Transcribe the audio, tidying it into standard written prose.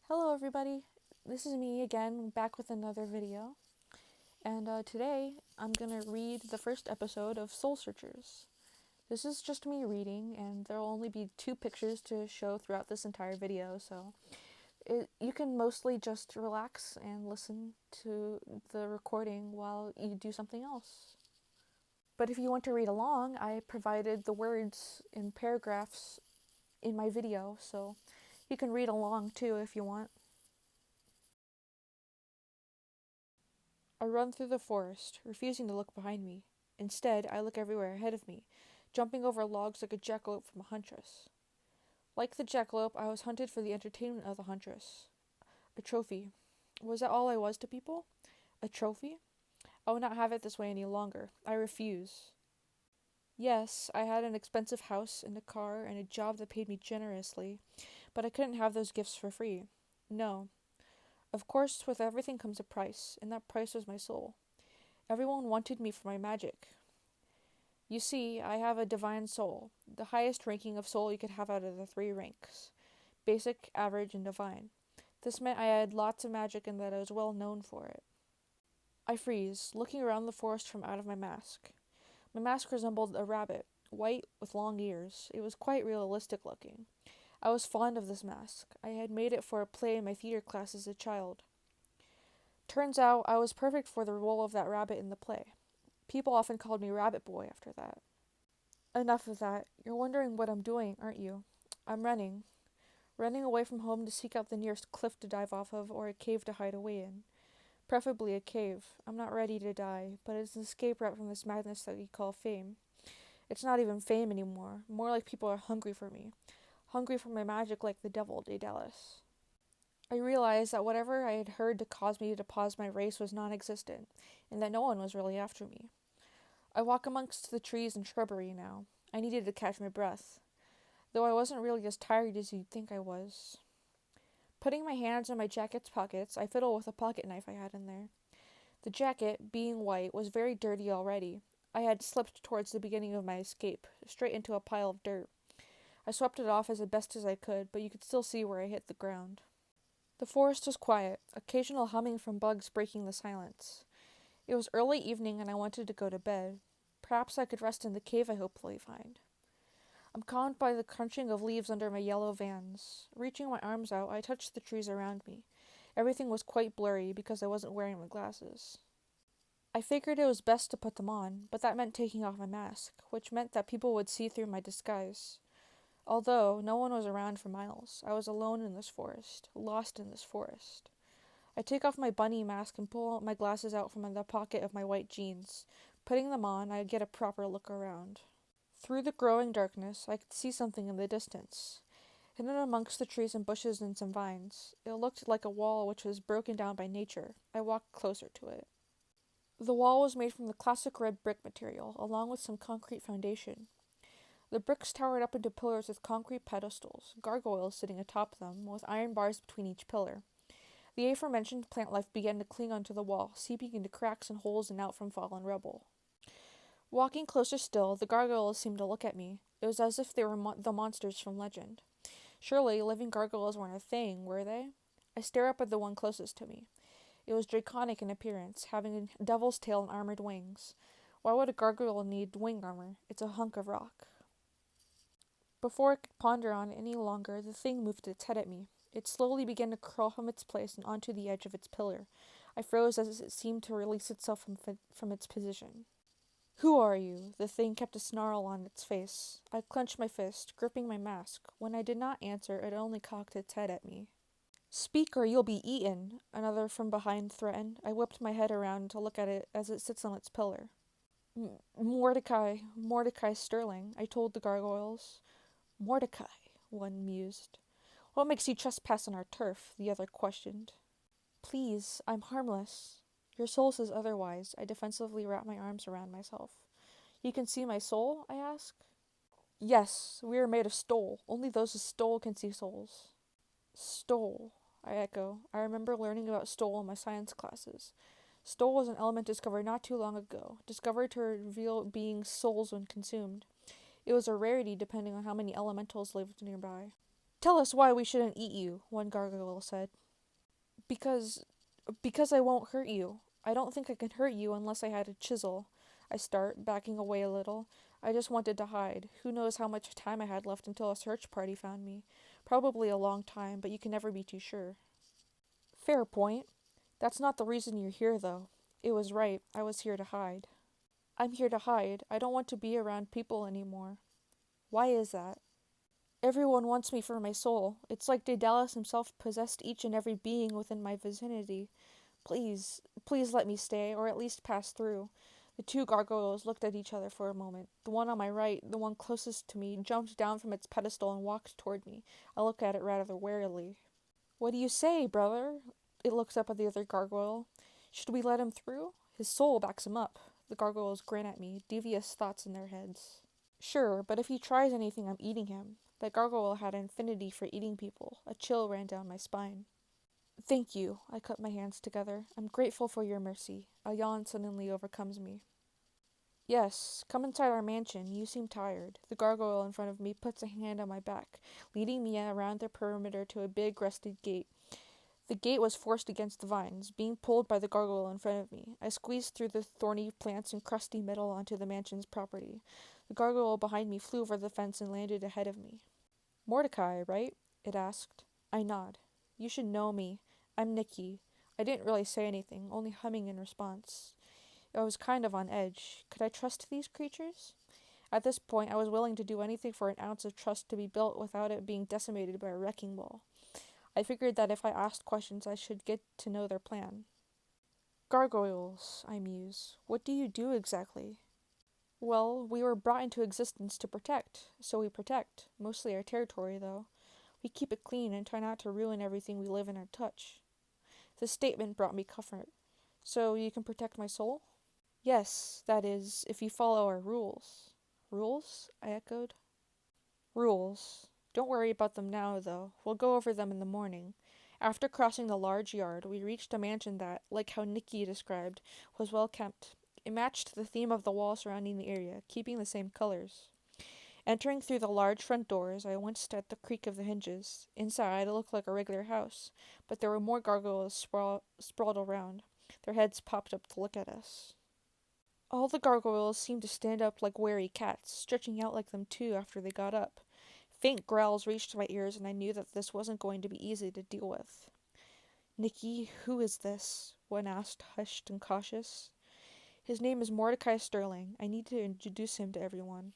Hello everybody, this is me again, back with another video, and today I'm gonna read the first episode of Soul Searchers. This is just me reading, and there will only be 2 pictures to show throughout this entire video, so you can mostly just relax and listen to the recording while you do something else. But if you want to read along, I provided the words in paragraphs in my video, so you can read along too if you want. I run through the forest, refusing to look behind me. Instead, I look everywhere ahead of me, jumping over logs like a jackalope from a huntress. Like the jackalope, I was hunted for the entertainment of the huntress. A trophy. Was that all I was to people? A trophy? I would not have it this way any longer. I refuse. Yes, I had an expensive house and a car and a job that paid me generously, but I couldn't have those gifts for free. No. Of course, with everything comes a price, and that price was my soul. Everyone wanted me for my magic. You see, I have a divine soul, the highest ranking of soul you could have out of the 3 ranks: basic, average, and divine. This meant I had lots of magic and that I was well known for it. I freeze, looking around the forest from out of my mask. My mask resembled a rabbit, white with long ears. It was quite realistic looking. I was fond of this mask. I had made it for a play in my theater class as a child. Turns out I was perfect for the role of that rabbit in the play. People often called me Rabbit Boy after that. Enough of that. You're wondering what I'm doing, aren't you? I'm running. Running away from home to seek out the nearest cliff to dive off of or a cave to hide away in. Preferably a cave. I'm not ready to die, but it's an escape route from this madness that we call fame. It's not even fame anymore. More like people are hungry for me. Hungry for my magic like the devil, Daedalus. I realized that whatever I had heard to cause me to pause my race was non-existent, and that no one was really after me. I walk amongst the trees and shrubbery now. I needed to catch my breath, though I wasn't really as tired as you'd think I was. Putting my hands in my jacket's pockets, I fiddle with a pocket knife I had in there. The jacket, being white, was very dirty already. I had slipped towards the beginning of my escape, straight into a pile of dirt. I swept it off as best as I could, but you could still see where I hit the ground. The forest was quiet, occasional humming from bugs breaking the silence. It was early evening and I wanted to go to bed. Perhaps I could rest in the cave I hopefully find. I'm calmed by the crunching of leaves under my yellow vans. Reaching my arms out, I touched the trees around me. Everything was quite blurry because I wasn't wearing my glasses. I figured it was best to put them on, but that meant taking off my mask, which meant that people would see through my disguise. Although no one was around for miles, I was alone in this forest, lost in this forest. I take off my bunny mask and pull my glasses out from the pocket of my white jeans. Putting them on, I get a proper look around. Through the growing darkness, I could see something in the distance, hidden amongst the trees and bushes and some vines. It looked like a wall which was broken down by nature. I walked closer to it. The wall was made from the classic red brick material, along with some concrete foundation. The bricks towered up into pillars with concrete pedestals, gargoyles sitting atop them, with iron bars between each pillar. The aforementioned plant life began to cling onto the wall, seeping into cracks and holes and out from fallen rubble. Walking closer still, the gargoyles seemed to look at me. It was as if they were the monsters from legend. Surely, living gargoyles weren't a thing, were they? I stare up at the one closest to me. It was draconic in appearance, having a devil's tail and armored wings. Why would a gargoyle need wing armor? It's a hunk of rock. Before I could ponder on it any longer, the thing moved its head at me. It slowly began to crawl from its place and onto the edge of its pillar. I froze as it seemed to release itself from its position. "Who are you?" The thing kept a snarl on its face. I clenched my fist, gripping my mask. When I did not answer, it only cocked its head at me. "Speak or you'll be eaten," another from behind threatened. I whipped my head around to look at it as it sits on its pillar. Mordecai Sterling," I told the gargoyles. "Mordecai," one mused. "What makes you trespass on our turf?" the other questioned. "Please, I'm harmless." "Your soul says otherwise." I defensively wrap my arms around myself. "You can see my soul?" I ask. "Yes, we are made of stole. Only those with stole can see souls." "Stole," I echo. I remember learning about stole in my science classes. Stole was an element discovered not too long ago, discovered to reveal beings' souls when consumed. It was a rarity depending on how many elementals lived nearby. Tell us why we shouldn't eat you, one gargoyle said. Because because I won't hurt you. I don't think I can hurt you unless I had a chisel. I start, backing away a little. I just wanted to hide. Who knows how much time I had left until a search party found me. Probably a long time, but you can never be too sure. Fair point. That's not the reason you're here, though. It was right. I was here to hide. I'm here to hide. I don't want to be around people anymore. Why is that? Everyone wants me for my soul. It's like Daedalus himself possessed each and every being within my vicinity. Please, please let me stay, or at least pass through. The two gargoyles looked at each other for a moment. The one on my right, the one closest to me, jumped down from its pedestal and walked toward me. I looked at it rather warily. What do you say, brother? It looks up at the other gargoyle. Should we let him through? His soul backs him up. The gargoyles grin at me, devious thoughts in their heads. Sure, but if he tries anything, I'm eating him. That gargoyle had an affinity for eating people. A chill ran down my spine. Thank you. I cut my hands together. I'm grateful for your mercy. A yawn suddenly overcomes me. Yes, come inside our mansion. You seem tired. The gargoyle in front of me puts a hand on my back, leading me around the perimeter to a big rusted gate. The gate was forced against the vines, being pulled by the gargoyle in front of me. I squeezed through the thorny plants and crusty metal onto the mansion's property. The gargoyle behind me flew over the fence and landed ahead of me. Mordecai, right? It asked. I nod. You should know me. I'm Nikki. I didn't really say anything, only humming in response. I was kind of on edge. Could I trust these creatures? At this point, I was willing to do anything for an ounce of trust to be built without it being decimated by a wrecking ball. I figured that if I asked questions, I should get to know their plan. Gargoyles, I muse. What do you do exactly? Well, we were brought into existence to protect, so we protect. Mostly our territory, though. We keep it clean and try not to ruin everything we live in our touch. This statement brought me comfort. So you can protect my soul? Yes, that is, if you follow our rules. Rules? I echoed. Rules. Don't worry about them now, though. We'll go over them in the morning. After crossing the large yard, we reached a mansion that, like how Nikki described, was well kept. It matched the theme of the wall surrounding the area, keeping the same colors. Entering through the large front doors, I winced at the creak of the hinges. Inside, it looked like a regular house, but there were more gargoyles sprawled around. Their heads popped up to look at us. All the gargoyles seemed to stand up like wary cats, stretching out like them too after they got up. Faint growls reached my ears, and I knew that this wasn't going to be easy to deal with. Nikki, who is this? One asked, hushed and cautious. His name is Mordecai Sterling. I need to introduce him to everyone.